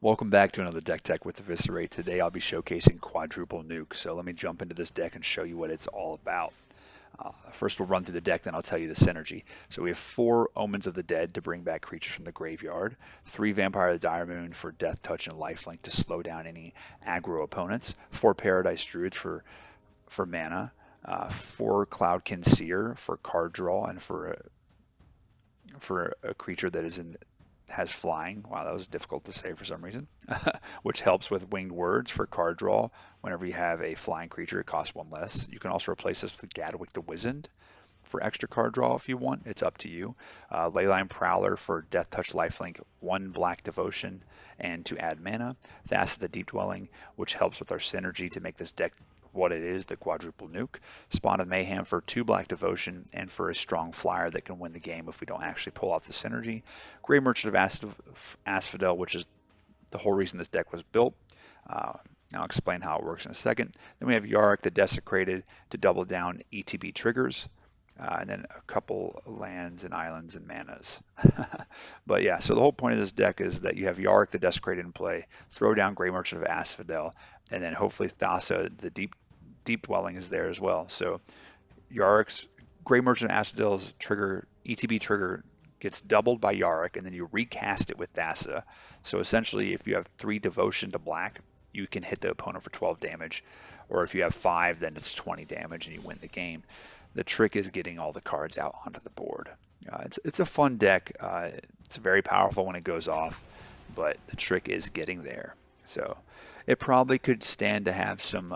Welcome back to another Deck Tech with Eviscerate. Today I'll be showcasing Quadruple Nuke. So let me jump into this deck and show you what it's all about. First we'll run through the deck, then I'll tell you the synergy. So we have 4 Omens of the Dead to bring back creatures from the graveyard, 3 Vampire of the Dire Moon for Death Touch and Lifelink to slow down any aggro opponents, 4 Paradise Druids for mana, 4 Cloudkin Seer for card draw and for a creature that has flying. Wow, that was difficult to say for some reason. Which helps with Winged Words for card draw. Whenever you have a flying creature, it costs 1 less. You can also replace this with Gadwick the Wizened for extra card draw if you want. It's up to you. Leyline Prowler for Death Touch Lifelink, 1 Black Devotion, and to add mana. Thassa the Deep Dwelling, which helps with our synergy to make this deck what it is, the Quadruple Nuke. Spawn of Mayhem for 2 Black Devotion and for a strong flyer that can win the game if we don't actually pull off the synergy. Grey Merchant of Asphodel, which is the whole reason this deck was built. I'll explain how it works in a second. Then we have Yarok the Desecrated to double down ETB triggers. And then a couple lands and islands and manas. But yeah, so the whole point of this deck is that you have Yarok the Desecrated in play, throw down Grey Merchant of Asphodel, and then hopefully Thassa the Deep Dwelling is there as well. So Yarok's Grey Merchant of Asphodel's trigger, ETB trigger, gets doubled by Yarok, and then you recast it with Thassa. So essentially, if you have 3 Devotion to black, you can hit the opponent for 12 damage. Or if you have 5, then it's 20 damage and you win the game. The trick is getting all the cards out onto the board. It's a fun deck. It's very powerful when it goes off, but the trick is getting there. So it probably could stand to have some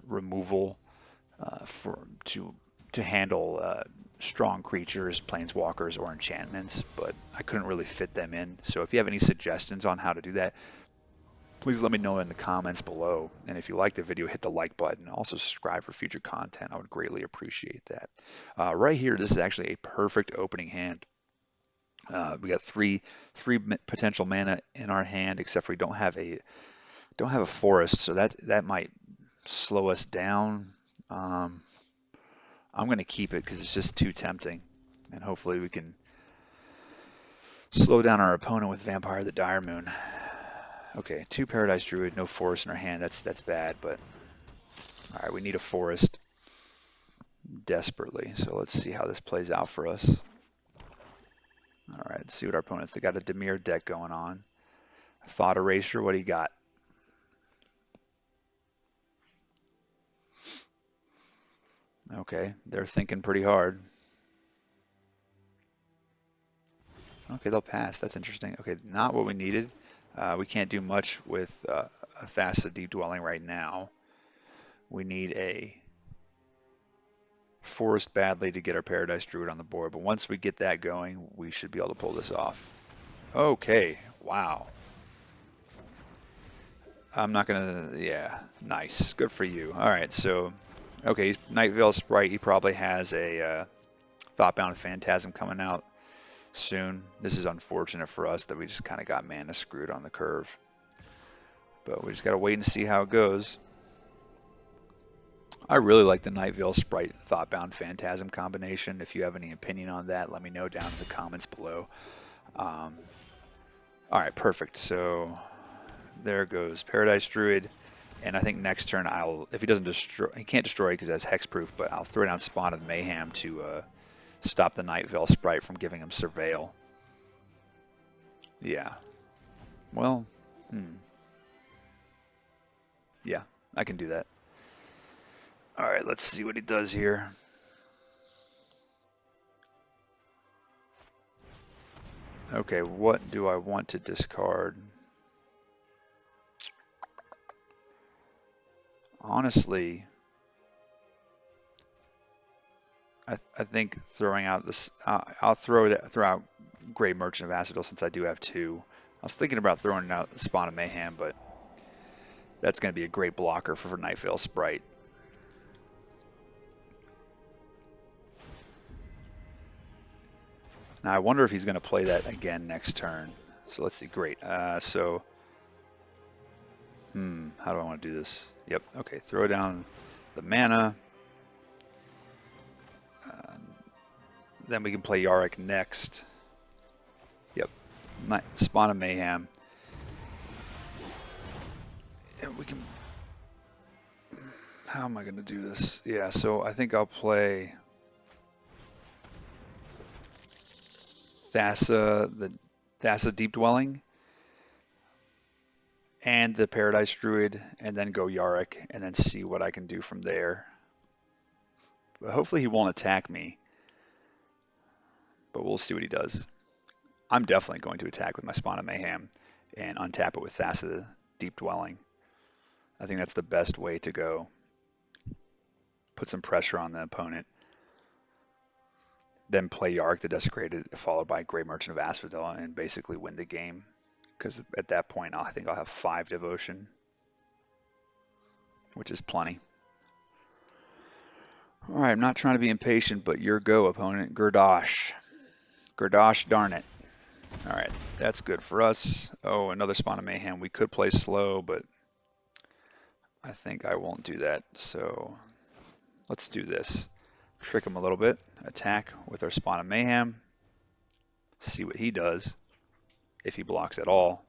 removal to handle strong creatures, planeswalkers, or enchantments, but I couldn't really fit them in. So if you have any suggestions on how to do that, please let me know in the comments below. And if you like the video, hit the like button. Also subscribe for future content. I would greatly appreciate that. Right here, this is actually a perfect opening hand. We got three potential mana in our hand, except for we don't have a forest, so that might slow us down. I'm going to keep it because it's just too tempting, and hopefully we can slow down our opponent with Vampire of the Dire Moon. Okay, 2 Paradise Druid, no forest in our hand. That's bad, but all right, we need a forest desperately. So let's see how this plays out for us. All right, let's see what our opponents. They got a Dimir deck going on. Thought Eraser, what do you got? Okay, they're thinking pretty hard. Okay, they'll pass. That's interesting. Okay, not what we needed. We can't do much with a Thassa Deep Dwelling right now. We need a forest badly to get our Paradise Druid on the board, but once we get that going, we should be able to pull this off. Okay, wow. I'm not gonna, yeah, nice. Good for you. All right, so, okay, Night Veil Sprite, he probably has a Thoughtbound Phantasm coming out soon. This is unfortunate for us that we just kind of got mana screwed on the curve. But we just got to wait and see how it goes. I really like the Night Veil Sprite Thoughtbound Phantasm combination. If you have any opinion on that, let me know down in the comments below. All right, perfect. So there goes Paradise Druid. And I think next turn if he doesn't destroy, he can't destroy because it has hexproof, but I'll throw down Spawn of Mayhem to stop the Night Veil Sprite from giving him Surveil. Yeah. Well, yeah, I can do that. All right, let's see what he does here. Okay, what do I want to discard? Honestly, I think throwing out this, I'll throw out Grey Merchant of Asphodel since I do have 2. I was thinking about throwing out Spawn of Mayhem, but that's going to be a great blocker for Night Veil Sprite. Now I wonder if he's going to play that again next turn. So let's see. Great. How do I want to do this? Yep. Okay. Throw down the mana. Then we can play Yarok next. Yep. Spawn of Mayhem. how am I going to do this? Yeah, so I think I'll play Thassa Deep Dwelling and the Paradise Druid, and then go Yarok, and then see what I can do from there. But hopefully he won't attack me, but we'll see what he does. I'm definitely going to attack with my Spawn of Mayhem and untap it with Thassa Deep Dwelling. I think that's the best way to go. Put some pressure on the opponent. Then play Yarok the Desecrated, followed by Grey Merchant of Asphodel, and basically win the game. Because at that point, I think I'll have 5 Devotion, which is plenty. All right, I'm not trying to be impatient, but your go, opponent. Gurdosh. Gurdosh, darn it. All right, that's good for us. Oh, another Spawn of Mayhem. We could play slow, but I think I won't do that. So let's do this. Trick him a little bit. Attack with our Spawn of Mayhem. See what he does, if he blocks at all.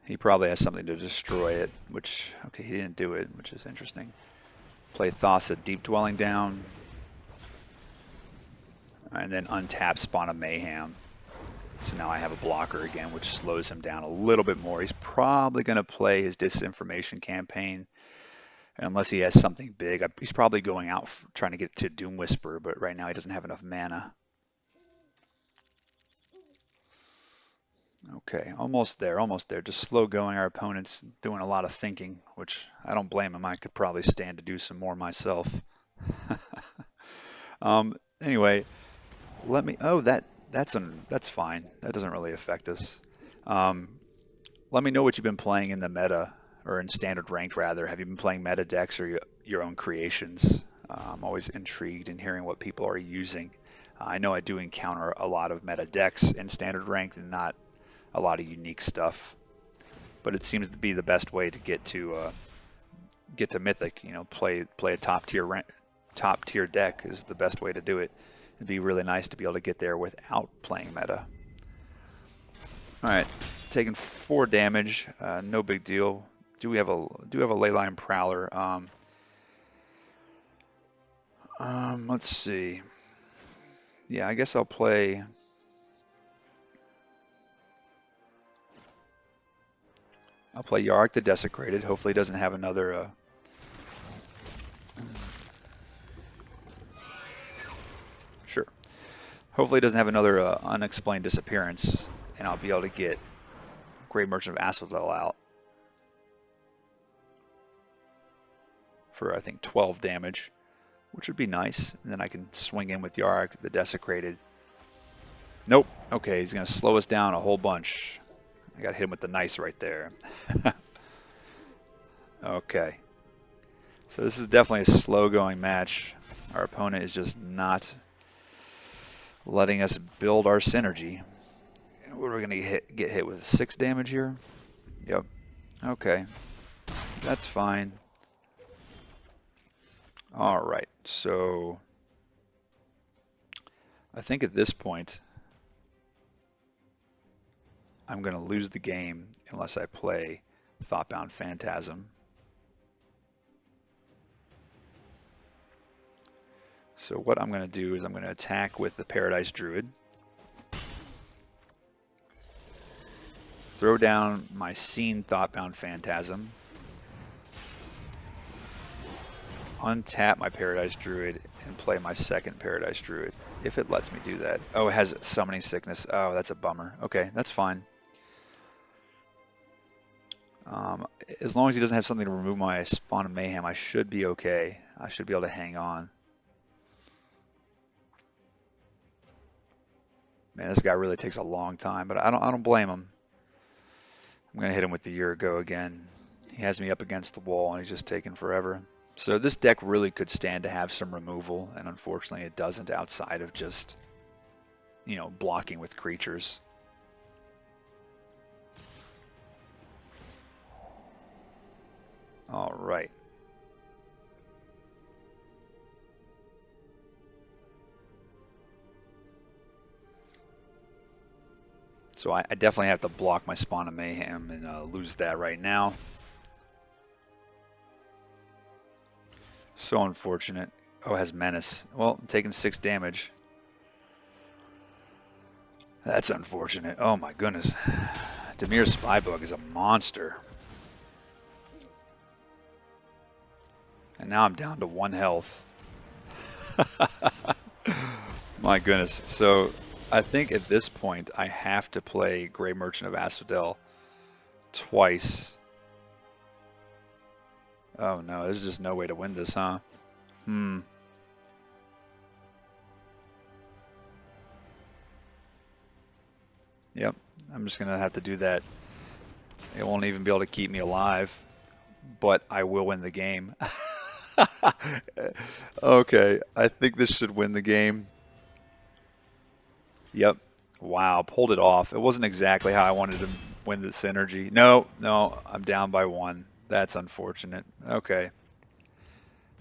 He probably has something to destroy it, which, okay, he didn't do it, which is interesting. Play Thassa Deep Dwelling down. And then untap Spawn of Mayhem. So now I have a blocker again, which slows him down a little bit more. He's probably going to play his Disinformation Campaign, unless he has something big. He's probably going out trying to get to Doom Whisper, but right now he doesn't have enough mana. Okay, almost there, almost there. Just slow going. Our opponent's doing a lot of thinking, which I don't blame him. I could probably stand to do some more myself. Anyway, let me. Oh, that's fine. That doesn't really affect us. Let me know what you've been playing in the meta, or in standard ranked rather. Have you been playing meta decks or your own creations? I'm always intrigued in hearing what people are using. I know I do encounter a lot of meta decks in standard ranked and not a lot of unique stuff, but it seems to be the best way to get to Mythic. You know, play a top tier deck is the best way to do it. It'd be really nice to be able to get there without playing meta. All right, taking 4 damage, no big deal. Do have a Leyline Prowler. Let's see. Yeah, I guess I'll play. I'll play Yarok the Desecrated. Hopefully, he doesn't have another. Sure. Hopefully, he doesn't have another unexplained disappearance, and I'll be able to get Grey Merchant of Asphodel out for I think 12 damage, which would be nice. And then I can swing in with Yarok the Desecrated. Nope. Okay, he's gonna slow us down a whole bunch. I got hit him with the nice right there. Okay. So this is definitely a slow going match. Our opponent is just not letting us build our synergy. What are we going to get hit with? 6 damage here? Yep. Okay. That's fine. All right. So I think at this point I'm going to lose the game unless I play Thoughtbound Phantasm. So what I'm going to do is I'm going to attack with the Paradise Druid. Throw down my Scene Thoughtbound Phantasm. Untap my Paradise Druid and play my second Paradise Druid, if it lets me do that. Oh, it has Summoning Sickness. Oh, that's a bummer. Okay, that's fine. As long as he doesn't have something to remove my Spawn of Mayhem, I should be okay. I should be able to hang on. Man, this guy really takes a long time, but I don't blame him. I'm gonna hit him with the Year Ago again. He has me up against the wall, and he's just taking forever. So this deck really could stand to have some removal, and unfortunately it doesn't outside of just, you know, blocking with creatures. All right. So I definitely have to block my Spawn of Mayhem and lose that right now. So unfortunate. Oh, it has Menace. Well, I'm taking 6 damage. That's unfortunate. Oh my goodness. Dimir's Spybug is a monster. And now I'm down to 1 health. My goodness. So I think at this point I have to play Grey Merchant of Asphodel twice. Oh no, there's just no way to win this, huh? Yep, I'm just gonna have to do that. It won't even be able to keep me alive, but I will win the game. Okay, I think this should win the game. Yep. Wow, pulled it off. It wasn't exactly how I wanted to win the synergy. No, I'm down by 1. That's unfortunate. Okay.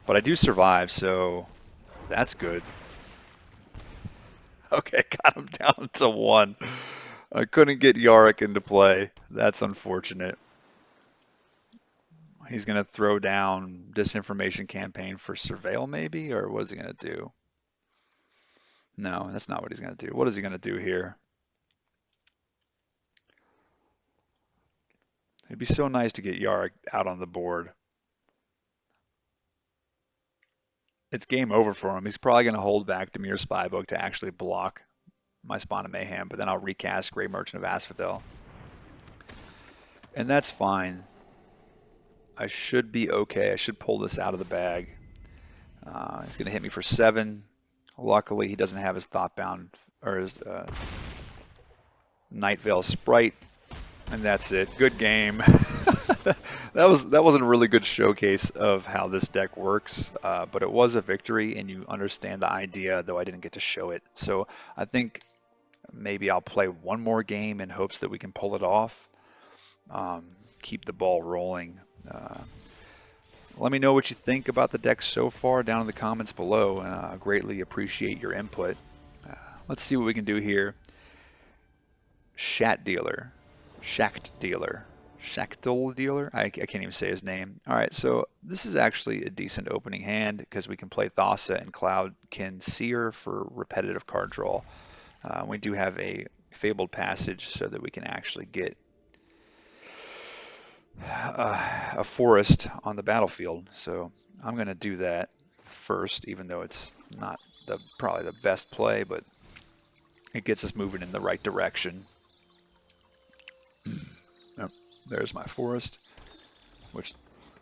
But I do survive, so that's good. Okay, got him down to 1. I couldn't get Yarick into play. That's unfortunate. He's going to throw down disinformation campaign for Surveil maybe, or what is he going to do? No, that's not what he's going to do. What is he going to do here? It'd be so nice to get Yarick out on the board. It's game over for him. He's probably going to hold back Dimir Spybug to actually block my Spawn of Mayhem, but then I'll recast Grey Merchant of Asphodel. And that's fine. I should be okay. I should pull this out of the bag. He's going to hit me for 7. Luckily, he doesn't have his Thoughtbound or his Night Veil Sprite, and that's it. Good game. That wasn't a really good showcase of how this deck works, but it was a victory, and you understand the idea, though I didn't get to show it. So I think maybe I'll play one more game in hopes that we can pull it off. Keep the ball rolling. Let me know what you think about the deck so far down in the comments below, and I greatly appreciate your input. Let's see what we can do here. Shat Dealer. Shacked Dealer. Shactal Dealer? I can't even say his name. All right, so this is actually a decent opening hand because we can play Thassa and Cloudkin Seer for repetitive card draw. We do have a Fabled Passage so that we can actually get a forest on the battlefield. So I'm going to do that first, even though it's not probably the best play, but it gets us moving in the right direction. Yep, there's my forest, which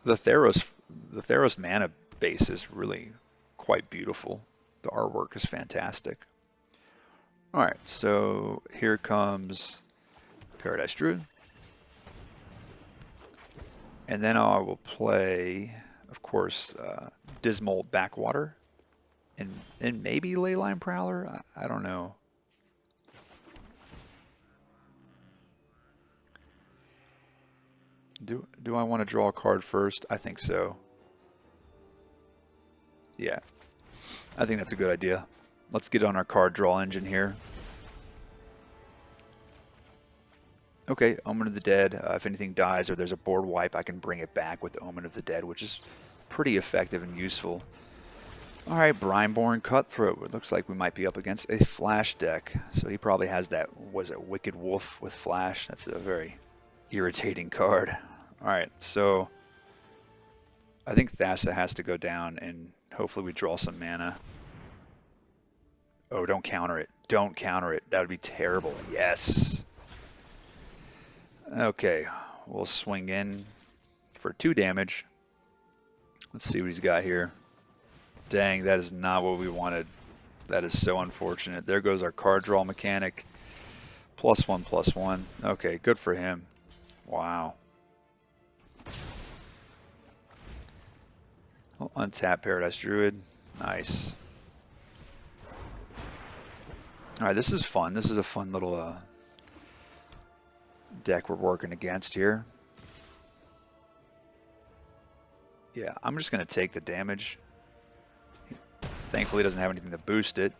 the Theros mana base is really quite beautiful. The artwork is fantastic. All right, so here comes Paradise Druid. And then I will play, of course, Dismal Backwater and maybe Leyline Prowler. I don't know. Do I want to draw a card first? I think so. Yeah, I think that's a good idea. Let's get on our card draw engine here. Okay, Omen of the Dead. If anything dies or there's a board wipe, I can bring it back with Omen of the Dead, which is pretty effective and useful. All right, Brineborn Cutthroat. It looks like we might be up against a Flash deck. So he probably has that, was it Wicked Wolf with Flash? That's a very irritating card. All right, so I think Thassa has to go down, and hopefully we draw some mana. Oh, don't counter it. Don't counter it. That would be terrible. Yes. Okay, we'll swing in for 2 damage. Let's see what he's got here. Dang, that is not what we wanted. That is so unfortunate. There goes our card draw mechanic. +1/+1. Okay, good for him. Wow. Oh, untap Paradise Druid. Nice. All right, this is fun. This is a fun little deck we're working against here. Yeah, I'm just going to take the damage. Thankfully, it doesn't have anything to boost it.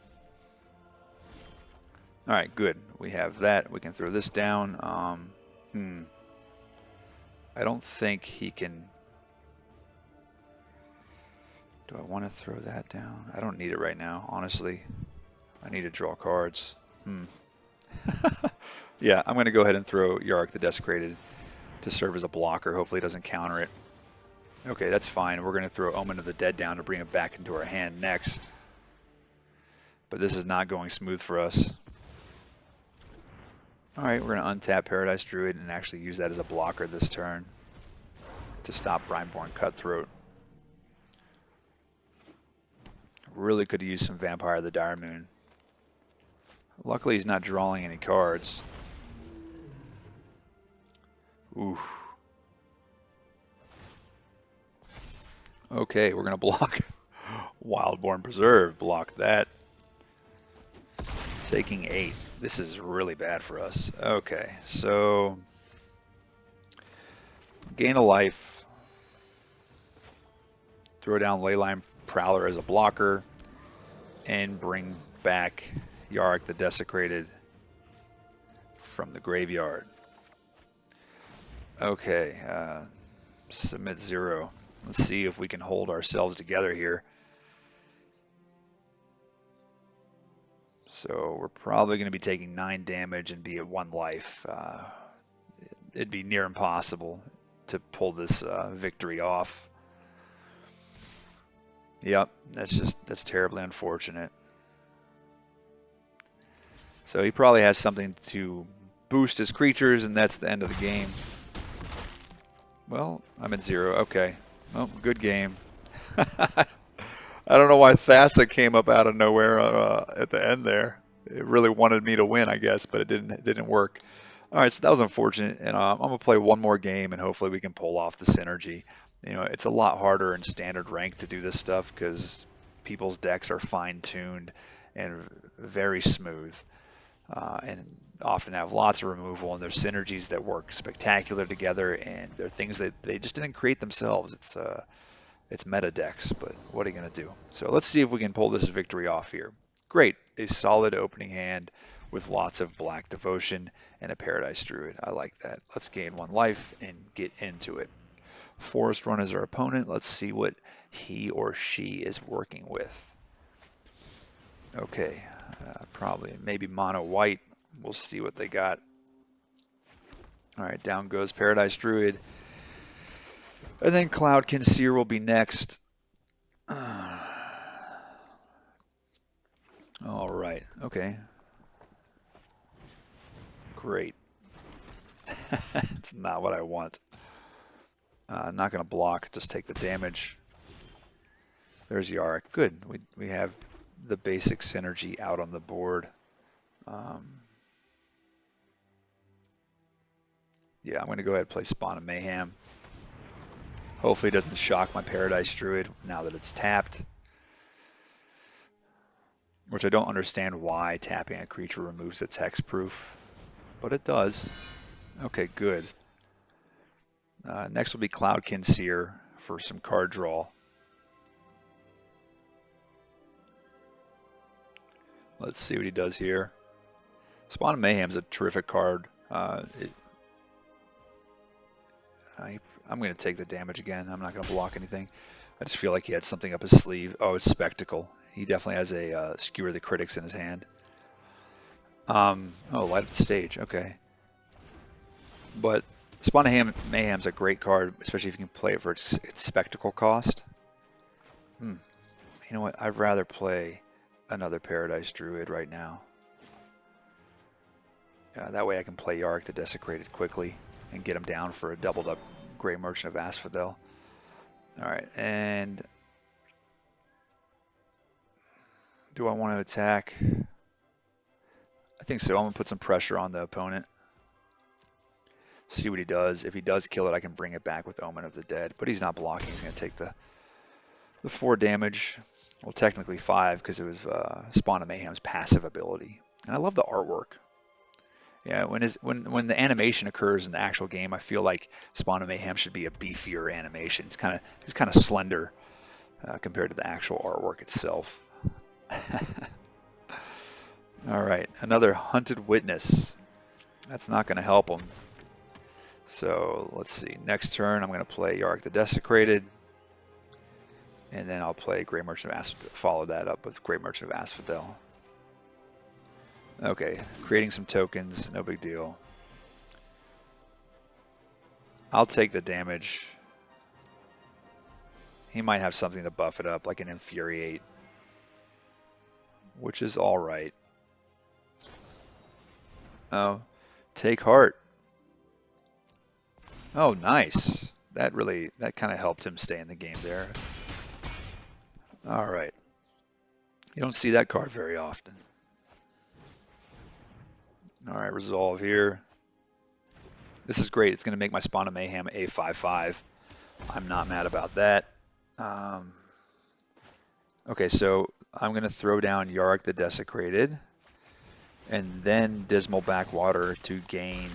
All right, good. We have that. We can throw this down. I don't think he can. Do I want to throw that down? I don't need it right now, honestly. I need to draw cards. Yeah, I'm going to go ahead and throw Yarok the Desecrated to serve as a blocker. Hopefully it doesn't counter it. Okay, that's fine. We're going to throw Omen of the Dead down to bring it back into our hand next. But this is not going smooth for us. All right, we're going to untap Paradise Druid and actually use that as a blocker this turn to stop Brineborn Cutthroat. Really could use some Vampire of the Dire Moon. Luckily, he's not drawing any cards. Oof. Okay, we're going to block Wildborn Preserve. Block that. Taking 8. This is really bad for us. Okay, so gain a life. Throw down Leyline Prowler as a blocker. And bring back Yarok the Desecrated from the graveyard. Okay, submit 0. Let's see if we can hold ourselves together here. So we're probably going to be taking 9 damage and be at 1 life. It'd be near impossible to pull this victory off. Yep, that's terribly unfortunate. So he probably has something to boost his creatures, and that's the end of the game. Well, I'm at 0. Okay. Well, good game. I don't know why Thassa came up out of nowhere at the end there. It really wanted me to win, I guess, but it didn't work. All right, so that was unfortunate, and I'm gonna play one more game, and hopefully we can pull off the synergy. You know, it's a lot harder in standard rank to do this stuff because people's decks are fine-tuned and very smooth, and often have lots of removal, and there's synergies that work spectacular together, and they're things that they just didn't create themselves. It's meta decks, but what are you going to do? So let's see if we can pull this victory off here. Great, a solid opening hand with lots of Black Devotion and a Paradise Druid. I like that. Let's gain 1 life and get into it. Forest Run is our opponent. Let's see what he or she is working with. Okay, probably maybe mono white. We'll see what they got. All right, down goes Paradise Druid. And then Cloudkin Seer will be next. All right, okay. Great. It's not what I want. Not going to block, just take the damage. There's Yarok. Good. We have the basic synergy out on the board. Yeah, I'm going to go ahead and play Spawn of Mayhem. Hopefully it doesn't shock my Paradise Druid now that it's tapped. Which I don't understand why tapping a creature removes its hexproof, but it does. Okay, good. Next will be Cloudkin Seer for some card draw. Let's see what he does here. Spawn of Mayhem is a terrific card. I'm going to take the damage again. I'm not going to block anything. I just feel like he had something up his sleeve. Oh, it's Spectacle. He definitely has a Skewer the Critics in his hand. Oh, Light Up the Stage. Okay. But Spawn of Mayhem's a great card, especially if you can play it for its Spectacle cost. You know what? I'd rather play another Paradise Druid right now. That way I can play Yarok the Desecrated quickly and get him down for a doubled up Grey Merchant of Asphodel. All right, and do I want to attack? I think so. I'm going to put some pressure on the opponent. See what he does. If he does kill it, I can bring it back with Omen of the Dead. But he's not blocking. He's going to take the 4 damage. Well, technically 5 because it was Spawn of Mayhem's passive ability. And I love the artwork. Yeah, when the animation occurs in the actual game, I feel like Spawn of Mayhem should be a beefier animation. He's kind of slender compared to the actual artwork itself. All right, another Hunted Witness. That's not going to help him. So let's see. Next turn, I'm going to play Yarok the Desecrated. And then I'll play Grey Merchant of Asphodel. Follow that up with Grey Merchant of Asphodel. Okay, creating some tokens, no big deal. I'll take the damage. He might have something to buff it up, like an Infuriate, which is all right. Oh, take heart. Oh, nice. That kind of helped him stay in the game there. All right. You don't see that card very often. All right, resolve here. This is great. It's going to make my Spawn of Mayhem a 5/5. I'm not mad about that. Okay, so I'm going to throw down Yarok the Desecrated, and then Dismal Backwater to gain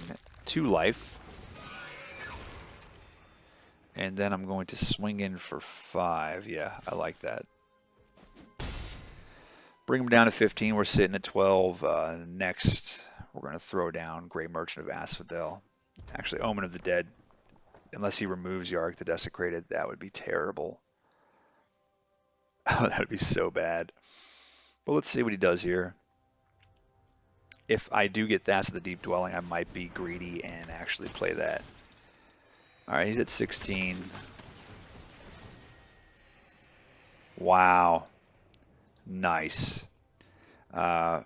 2 life. And then I'm going to swing in for 5. Yeah, I like that. Bring him down to 15. We're sitting at 12. Next, we're going to throw down Grey Merchant of Asphodel. Actually, Omen of the Dead. Unless he removes Yarok the Desecrated, that would be terrible. Oh, that would be so bad. But let's see what he does here. If I do get Thassa the Deep Dwelling, I might be greedy and actually play that. All right, he's at 16. Wow. Nice. Well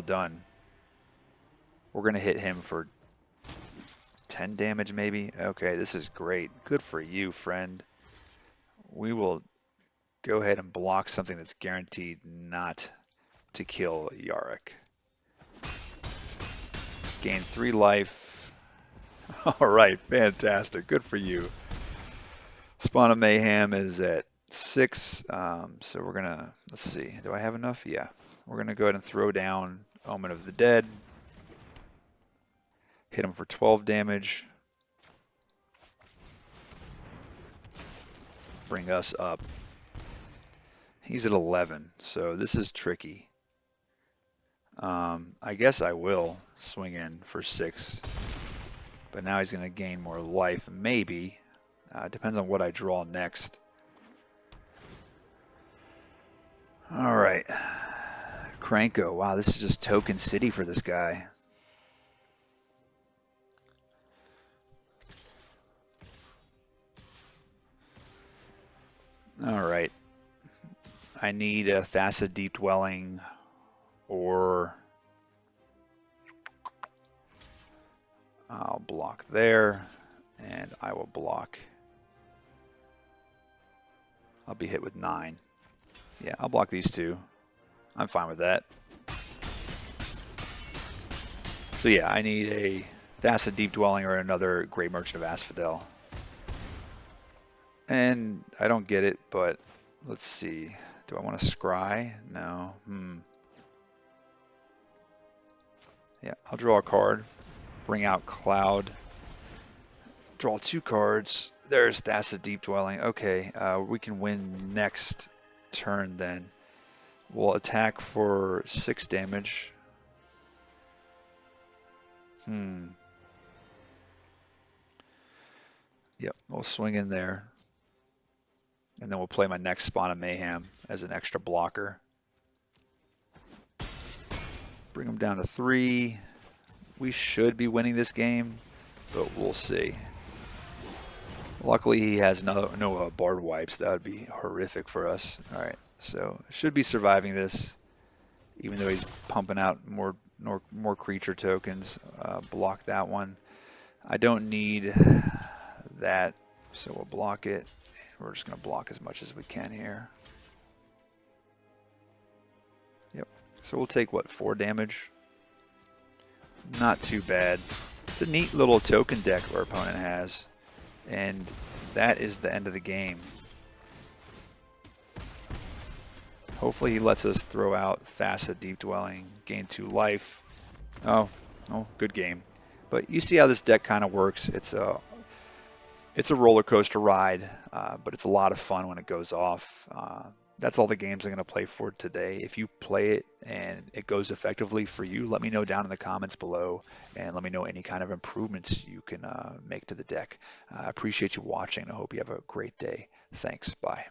done. We're going to hit him for 10 damage maybe. Okay, this is great. Good for you, friend. We will go ahead and block something that's guaranteed not to kill Yarok. Gain 3 life. All right, fantastic. Good for you. Spawn of Mayhem is at 6. So we're going to, let's see. Do I have enough? Yeah. We're going to go ahead and throw down Omen of the Dead. Hit him for 12 damage. Bring us up. He's at 11, so this is tricky. I guess I will swing in for 6, but now he's going to gain more life, maybe. Depends on what I draw next. All right. Krenko. Wow, this is just Token City for this guy. All right. I need a Thassa Deep Dwelling or I'll block there and I will block. I'll be hit with 9. Yeah, I'll block these 2. I'm fine with that. So yeah, I need a Thassa Deep Dwelling or another Grey Merchant of Asphodel. And I don't get it, but let's see. Do I want to scry? No. Yeah, I'll draw a card. Bring out Cloud. Draw 2 cards. There's Thassa Deep Dwelling. Okay, we can win next turn then. We'll attack for 6 damage. Yep, we'll swing in there. And then we'll play my next Spawn of Mayhem as an extra blocker. Bring him down to 3. We should be winning this game, but we'll see. Luckily, he has no Bard wipes. That would be horrific for us. All right, so should be surviving this, even though he's pumping out more creature tokens. Block that one. I don't need that, so we'll block it. We're just going to block as much as we can here. Yep. So we'll take, what, 4 damage? Not too bad. It's a neat little token deck our opponent has. And that is the end of the game. Hopefully he lets us throw out Thassa Deep Dwelling, gain 2 life. Oh, good game. But you see how this deck kind of works. It's a roller coaster ride, but it's a lot of fun when it goes off. that's all the games I'm going to play for today. If you play it and it goes effectively for you, let me know down in the comments below, and let me know any kind of improvements you can make to the deck. I appreciate you watching. I hope you have a great day. Thanks. Bye.